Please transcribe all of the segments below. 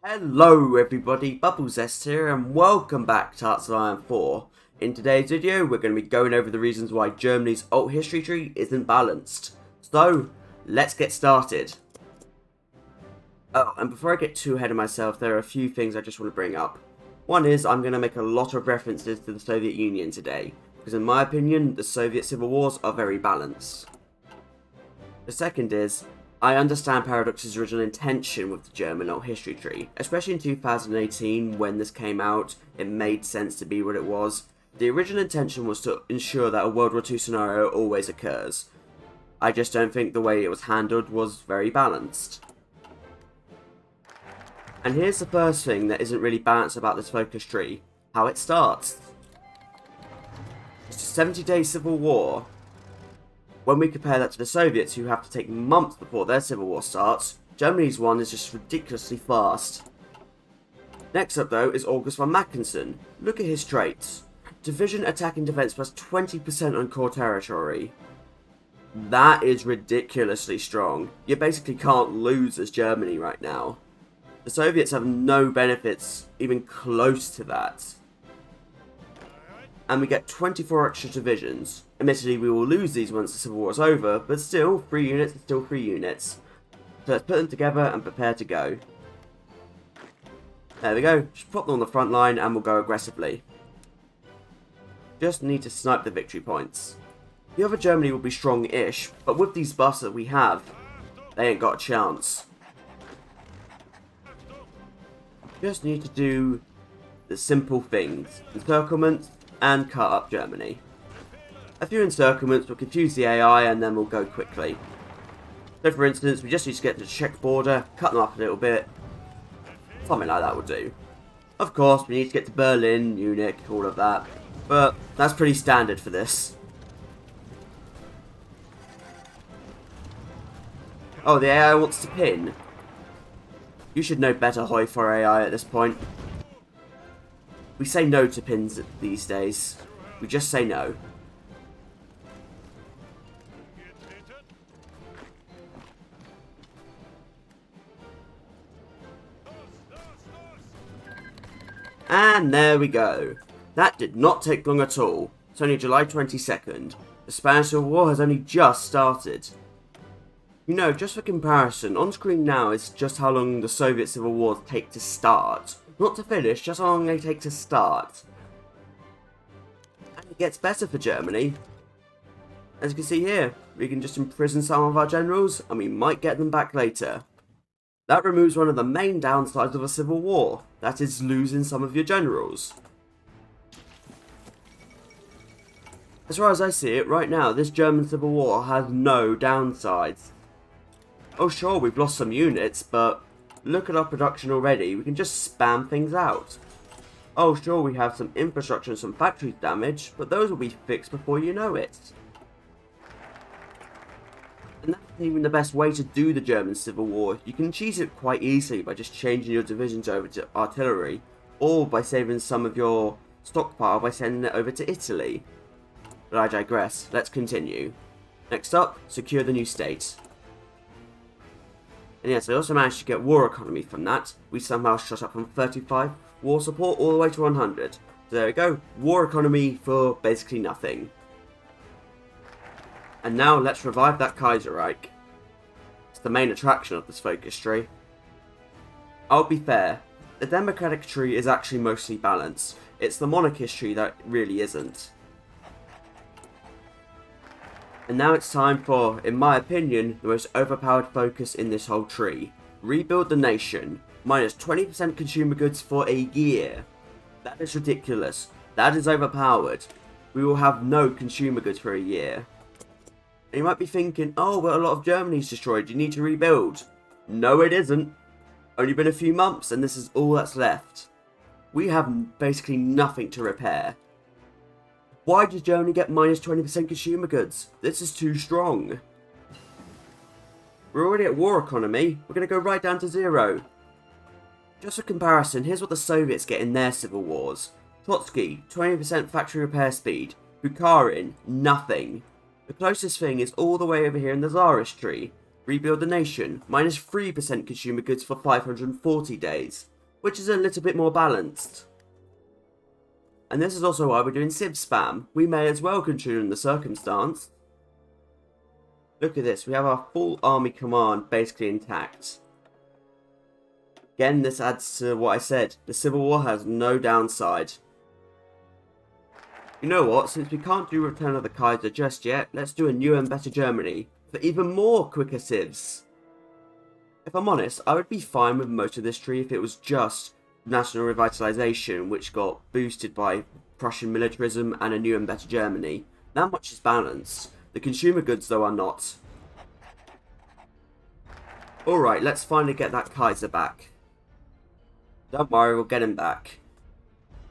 Hello everybody, Bubbles here and welcome back to HOI4. In today's video we're going to be going over the reasons why Germany's alt history tree isn't balanced. So, let's get started. Oh, and before I get too ahead of myself, there are a few things I just want to bring up. One is I'm going to make a lot of references to the Soviet Union today, because in my opinion the Soviet civil wars are very balanced. The second is, I understand Paradox's original intention with the German alt history tree, especially in 2018 when this came out. It made sense to be what it was. The original intention was to ensure that a World War II scenario always occurs. I just don't think the way it was handled was very balanced. And here's the first thing that isn't really balanced about this focus tree: how it starts. It's a 70-day civil war. When we compare that to the Soviets, who have to take months before their civil war starts, Germany's one is just ridiculously fast. Next up though is August von Mackensen. Look at his traits. Division, attack and defense plus 20% on core territory. That is ridiculously strong. You basically can't lose as Germany right now. The Soviets have no benefits even close to that. And we get 24 extra divisions. Admittedly, we will lose these once the Civil War is over, but still, 3 units are still 3 units. So let's put them together and prepare to go. There we go, just pop them on the front line and we'll go aggressively. Just need to snipe the victory points. The other Germany will be strong-ish, but with these buffs that we have, they ain't got a chance. Just need to do the simple things: encirclement and cut up Germany. A few encirclements will confuse the AI and then we'll go quickly. So for instance, we just need to get to the Czech border, cut them up a little bit. Something like that will do. Of course, we need to get to Berlin, Munich, all of that. But that's pretty standard for this. Oh, the AI wants to pin. You should know better, HOI4 AI at this point. We say no to pins these days. We just say no. And there we go. That did not take long at all. It's only July 22nd. The Spanish Civil War has only just started. You know, just for comparison, on screen now is just how long the Soviet Civil Wars take to start. Not to finish, just how long they take to start. And it gets better for Germany. As you can see here, we can just imprison some of our generals, and we might get them back later. That removes one of the main downsides of a civil war, that is losing some of your generals. As far as I see it, right now, this German civil war has no downsides. Oh sure, we've lost some units, but look at our production already, we can just spam things out. Oh sure, we have some infrastructure and some factories damaged, but those will be fixed before you know it. And that's even the best way to do the German Civil War. You can cheese it quite easily by just changing your divisions over to artillery, or by saving some of your stockpile by sending it over to Italy. But I digress, let's continue. Next up, secure the new state. And yes, I also managed to get war economy from that. We somehow shot up from 35 war support all the way to 100. So there we go, war economy for basically nothing. And now let's revive that Kaiserreich. It's the main attraction of this focus tree. I'll be fair, the democratic tree is actually mostly balanced. It's the monarchist tree that really isn't. And now it's time for, in my opinion, the most overpowered focus in this whole tree. Rebuild the nation. Minus 20% consumer goods for a year. That is ridiculous. That is overpowered. We will have no consumer goods for a year. And you might be thinking, oh, but a lot of Germany's destroyed, you need to rebuild. No, it isn't. Only been a few months and this is all that's left. We have basically nothing to repair. Why does Germany get minus 20% consumer goods? This is too strong. We're already at war economy. We're going to go right down to 0. Just for comparison, here's what the Soviets get in their civil wars. Trotsky, 20% factory repair speed. Bukharin, nothing. The closest thing is all the way over here in the Tsarist tree. Rebuild the nation, minus 3% consumer goods for 540 days, which is a little bit more balanced. And this is also why we're doing civ spam. We may as well considering the circumstance. Look at this, we have our full army command basically intact. Again, this adds to what I said, the Civil War has no downside. You know what, since we can't do Return of the Kaiser just yet, let's do a new and better Germany, for even more quicker civs. If I'm honest, I would be fine with most of this tree if it was just national revitalization, which got boosted by Prussian militarism and a new and better Germany. That much is balanced. The consumer goods, though, are not. Alright, let's finally get that Kaiser back. Don't worry, we'll get him back.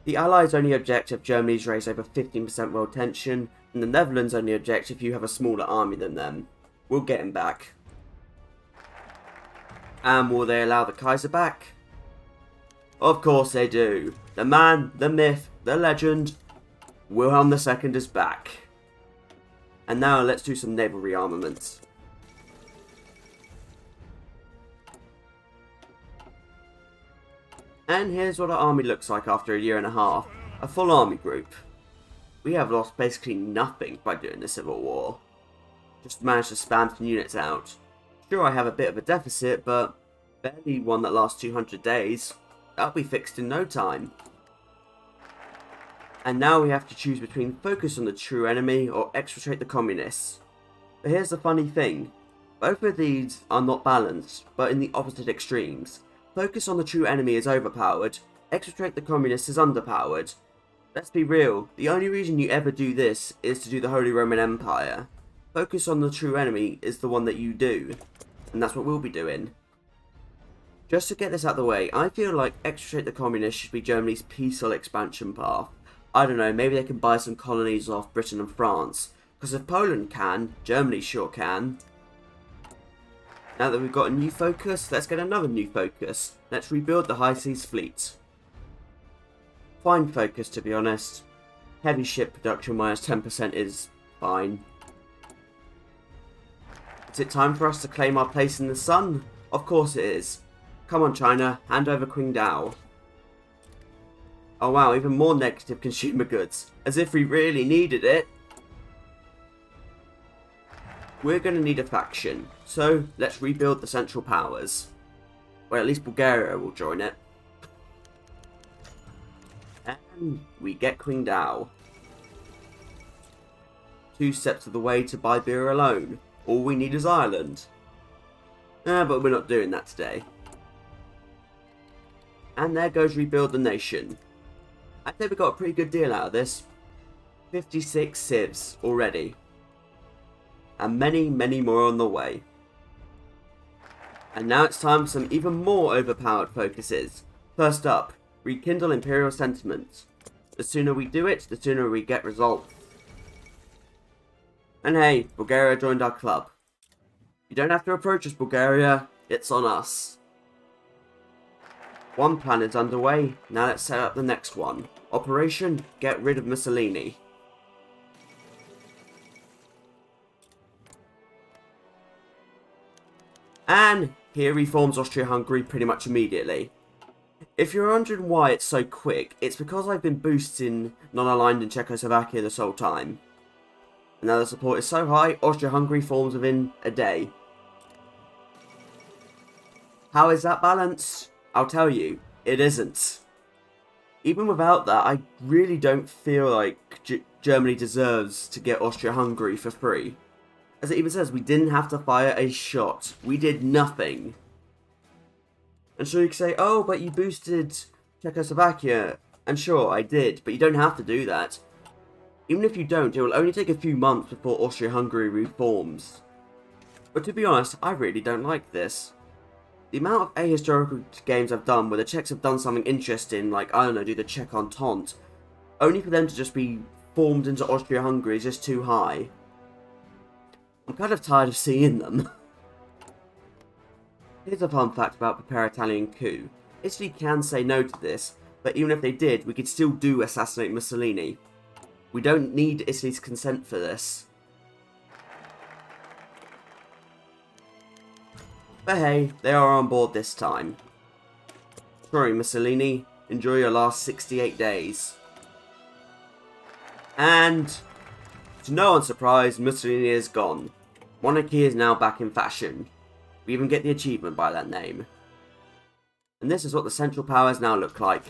The Allies only object if Germany's raised over 15% world tension, and the Netherlands only object if you have a smaller army than them. We'll get him back. And will they allow the Kaiser back? Of course they do. The man, the myth, the legend, Wilhelm II is back. And now let's do some naval rearmaments. And here's what our army looks like after a year and a half. A full army group. We have lost basically nothing by doing the Civil War. Just managed to spam some units out. Sure, I have a bit of a deficit, but barely one that lasts 200 days. That'll be fixed in no time. And now we have to choose between focus on the true enemy or exfiltrate the communists. But here's the funny thing. Both of these are not balanced, but in the opposite extremes. Focus on the true enemy is overpowered, exfiltrate the communists is underpowered. Let's be real, the only reason you ever do this is to do the Holy Roman Empire. Focus on the true enemy is the one that you do, and that's what we'll be doing. Just to get this out of the way, I feel like exfiltrate the communists should be Germany's peaceful expansion path. I don't know, maybe they can buy some colonies off Britain and France, because if Poland can, Germany sure can. Now that we've got a new focus, let's get another new focus. Let's rebuild the High Seas Fleet. Fine focus, to be honest. Heavy ship production minus 10% is fine. Is it time for us to claim our place in the sun? Of course it is. Come on China, hand over Qingdao. Oh wow, even more negative consumer goods. As if we really needed it. We're going to need a faction, so let's rebuild the Central Powers. Or at least Bulgaria will join it. And we get Qingdao. 2 steps of the way to buy beer alone. All we need is Ireland. But we're not doing that today. And there goes rebuild the nation. I think we got a pretty good deal out of this. 56 civs already. And many, many more on the way. And now it's time for some even more overpowered focuses. First up, rekindle imperial sentiments. The sooner we do it, the sooner we get results. And hey, Bulgaria joined our club. You don't have to approach us, Bulgaria, it's on us. One plan is underway, now let's set up the next one. Operation Get Rid of Mussolini. And here reforms Austria-Hungary pretty much immediately. If you're wondering why it's so quick, it's because I've been boosting non-aligned in Czechoslovakia this whole time. And now the support is so high, Austria-Hungary forms within a day. How is that balanced? I'll tell you, it isn't. Even without that, I really don't feel like Germany deserves to get Austria-Hungary for free. As it even says, we didn't have to fire a shot. We did nothing. And sure, you can say, oh, but you boosted Czechoslovakia. And sure, I did, but you don't have to do that. Even if you don't, it will only take a few months before Austria-Hungary reforms. But to be honest, I really don't like this. The amount of ahistorical games I've done where the Czechs have done something interesting, like, I don't know, do the Czech Entente, only for them to just be formed into Austria-Hungary is just too high. I'm kind of tired of seeing them. Here's a fun fact about Prepare Italian Coup. Italy can say no to this, but even if they did, we could still do assassinate Mussolini. We don't need Italy's consent for this. But hey, they are on board this time. Sorry, Mussolini, enjoy your last 68 days. And, to no one's surprise, Mussolini is gone. Monarchy is now back in fashion. We even get the achievement by that name. And this is what the Central Powers now look like.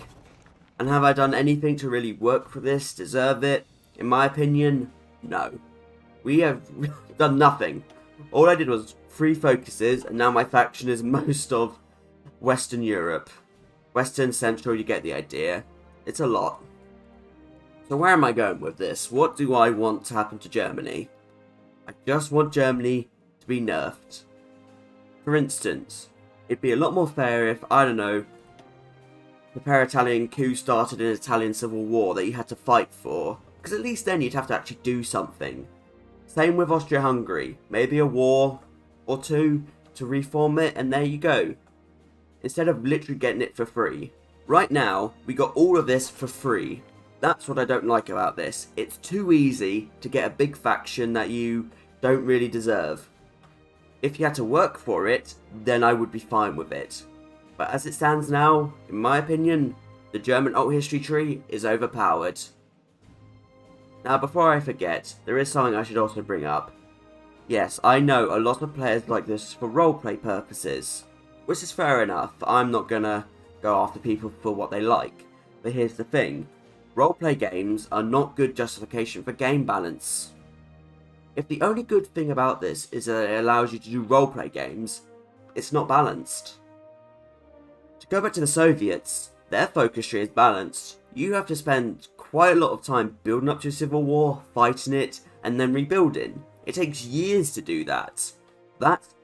And have I done anything to really work for this, deserve it? In my opinion, no. We have done nothing. All I did was 3 focuses, and now my faction is most of Western Europe. Western, Central, you get the idea. It's a lot. So where am I going with this? What do I want to happen to Germany? I just want Germany to be nerfed. For instance, it'd be a lot more fair if, I don't know, the per-Italian coup started an Italian civil war that you had to fight for. Because at least then you'd have to actually do something. Same with Austria-Hungary. Maybe a war or 2 to reform it, and there you go. Instead of literally getting it for free. Right now, we got all of this for free. That's what I don't like about this. It's too easy to get a big faction that you don't really deserve. If you had to work for it, then I would be fine with it. But as it stands now, in my opinion, the German alt history tree is overpowered. Now before I forget, there is something I should also bring up. Yes, I know a lot of players like this for roleplay purposes. Which is fair enough, I'm not gonna go after people for what they like. But here's the thing, roleplay games are not good justification for game balance. If the only good thing about this is that it allows you to do roleplay games, it's not balanced. To go back to the Soviets, their focus tree is balanced. You have to spend quite a lot of time building up to a civil war, fighting it, and then rebuilding. It takes years to do that. That's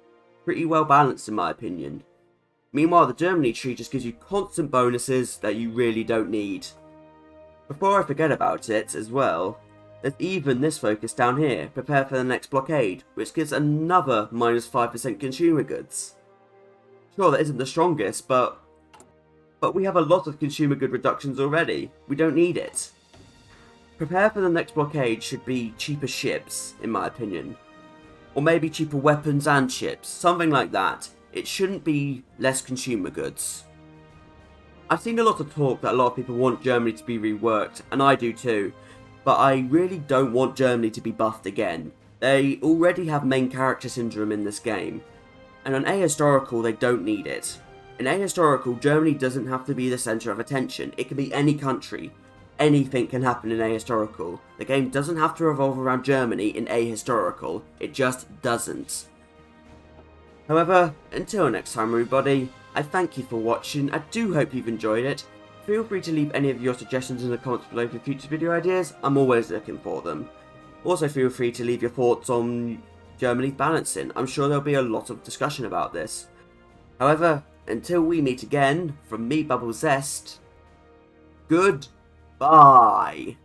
pretty well balanced in my opinion. Meanwhile, the Germany tree just gives you constant bonuses that you really don't need. Before I forget about it as well, there's even this focus down here, prepare for the next blockade, which gives another minus 5% consumer goods. Sure, that isn't the strongest, but we have a lot of consumer good reductions already. We don't need it. Prepare for the next blockade should be cheaper ships, in my opinion. Or maybe cheaper weapons and ships, something like that. It shouldn't be less consumer goods. I've seen a lot of talk that a lot of people want Germany to be reworked, and I do too. But I really don't want Germany to be buffed again. They already have main character syndrome in this game. And on ahistorical, they don't need it. In ahistorical, Germany doesn't have to be the centre of attention. It can be any country. Anything can happen in ahistorical. The game doesn't have to revolve around Germany in ahistorical. It just doesn't. However, until next time everybody, I thank you for watching. I do hope you've enjoyed it. Feel free to leave any of your suggestions in the comments below for future video ideas. I'm always looking for them. Also feel free to leave your thoughts on Germany's balancing. I'm sure there'll be a lot of discussion about this. However, until we meet again, from me, Bubble Zest, goodbye.